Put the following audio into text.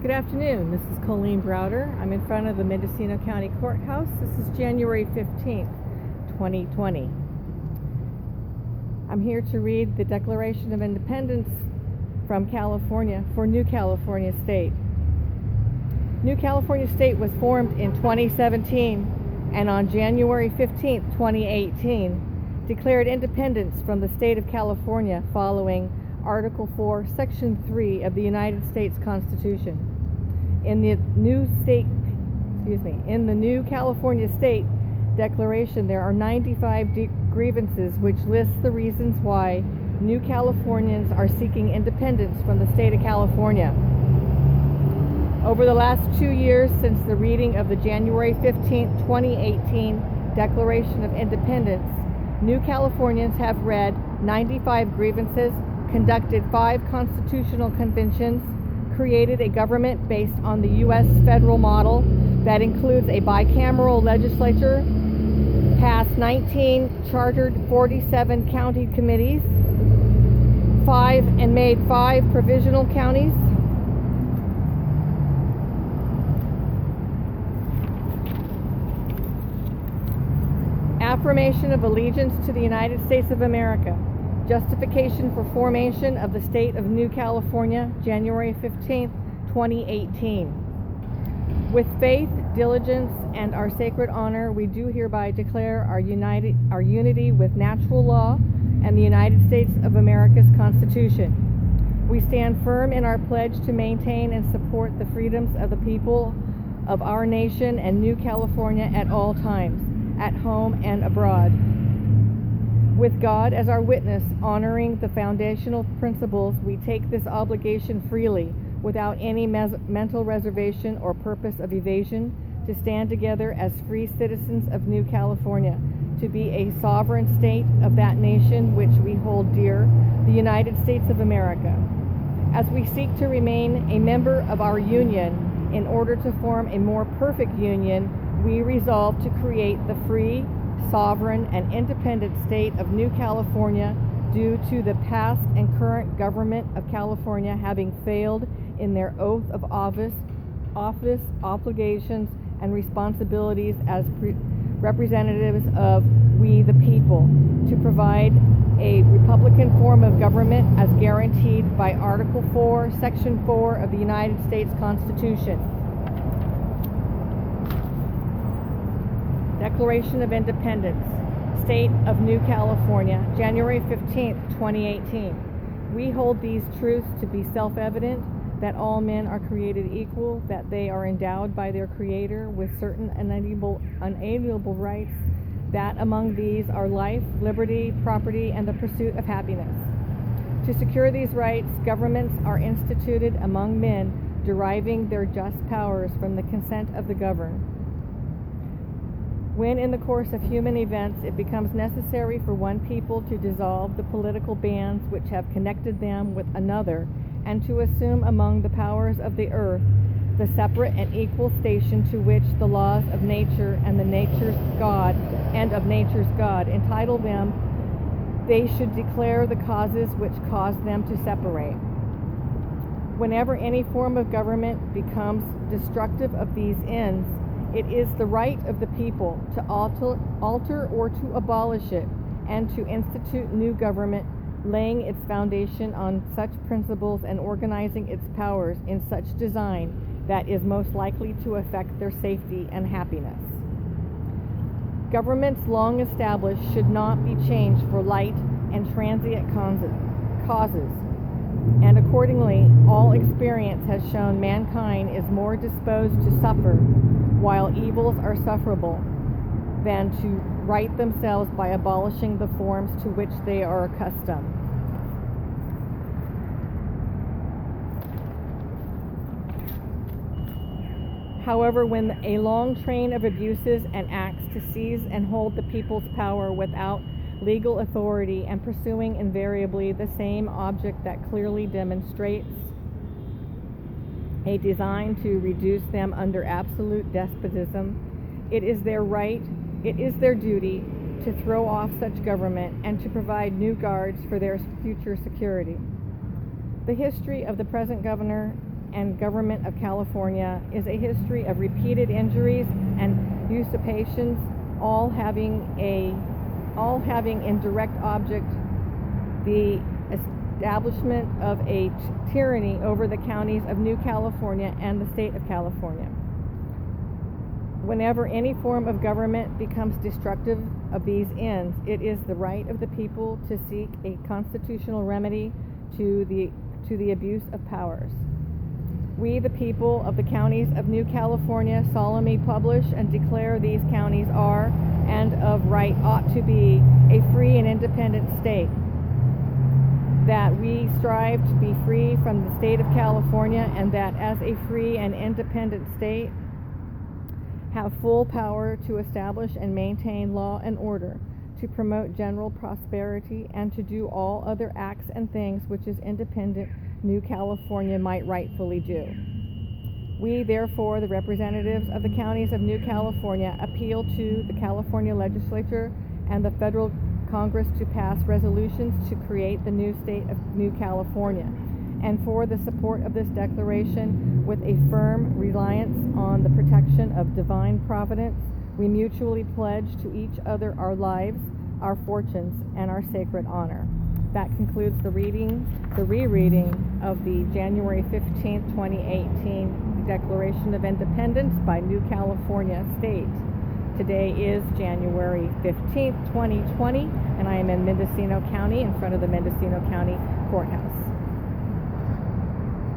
Good afternoon. This is Colleen Browder. I'm in front of the Mendocino County Courthouse. This is January 15th, 2020. I'm here to read the Declaration of Independence from California for New California State. New California State was formed in 2017 and on January 15th, 2018 declared independence from the state of California following Article 4, Section 3 of the United States Constitution. In the New California State Declaration, there are 95 grievances which list the reasons why New Californians are seeking independence from the state of California. Over the last 2 years since the reading of the January 15, 2018 Declaration of Independence, New Californians have read 95 grievances, conducted 5 constitutional conventions, created a government based on the U.S. federal model that includes a bicameral legislature, passed 19 chartered 47 county committees, made 5 provisional counties, affirmation of allegiance to the United States of America, justification for formation of the state of New California, January 15, 2018. With faith, diligence, and our sacred honor, we do hereby declare our unity with natural law and the United States of America's Constitution. We stand firm in our pledge to maintain and support the freedoms of the people of our nation and New California at all times, at home and abroad. With God as our witness, honoring the foundational principles, we take this obligation freely, without any mental reservation or purpose of evasion, to stand together as free citizens of New California, to be a sovereign state of that nation which we hold dear, the United States of America. As we seek to remain a member of our union, in order to form a more perfect union, we resolve to create the free, sovereign, and independent state of New California due to the past and current government of California having failed in their oath of office, obligations, and responsibilities as representatives of we the people, to provide a Republican form of government as guaranteed by Article 4, Section 4 of the United States Constitution. Declaration of Independence, State of New California, January 15, 2018. We hold these truths to be self-evident, that all men are created equal, that they are endowed by their Creator with certain unalienable rights, that among these are life, liberty, property, and the pursuit of happiness. To secure these rights, governments are instituted among men, deriving their just powers from the consent of the governed. When in the course of human events it becomes necessary for one people to dissolve the political bands which have connected them with another, and to assume among the powers of the earth the separate and equal station to which the laws of nature and of nature's God entitle them, they should declare the causes which cause them to separate. Whenever any form of government becomes destructive of these ends, it is the right of the people to alter or to abolish it, and to institute new government, laying its foundation on such principles and organizing its powers in such design that is most likely to affect their safety and happiness. Governments long established should not be changed for light and transient causes, and accordingly, all experience has shown mankind is more disposed to suffer while evils are sufferable than to right themselves by abolishing the forms to which they are accustomed. However, when a long train of abuses and acts to seize and hold the people's power without legal authority and pursuing invariably the same object that clearly demonstrates a design to reduce them under absolute despotism, it is their duty to throw off such government and to provide new guards for their future security. The history of the present governor and government of California is a history of repeated injuries and usurpations, all having in direct object the establishment of a tyranny over the counties of New California and the state of California. Whenever any form of government becomes destructive of these ends, it is the right of the people to seek a constitutional remedy to the abuse of powers. We, the people of the counties of New California, solemnly publish and declare these counties are, and of right ought to be, a free and independent state. That we strive to be free from the state of California, and that as a free and independent state, have full power to establish and maintain law and order, to promote general prosperity, and to do all other acts and things which as independent New California might rightfully do. We, therefore, the representatives of the counties of New California, appeal to the California Legislature and the Federal Congress to pass resolutions to create the new state of New California, and for the support of this declaration, with a firm reliance on the protection of divine providence, we mutually pledge to each other our lives, our fortunes, and our sacred honor. That concludes the rereading of the January 15th, 2018 Declaration of Independence by New California State. Today is January 15th, 2020, and I am in Mendocino County in front of the Mendocino County Courthouse.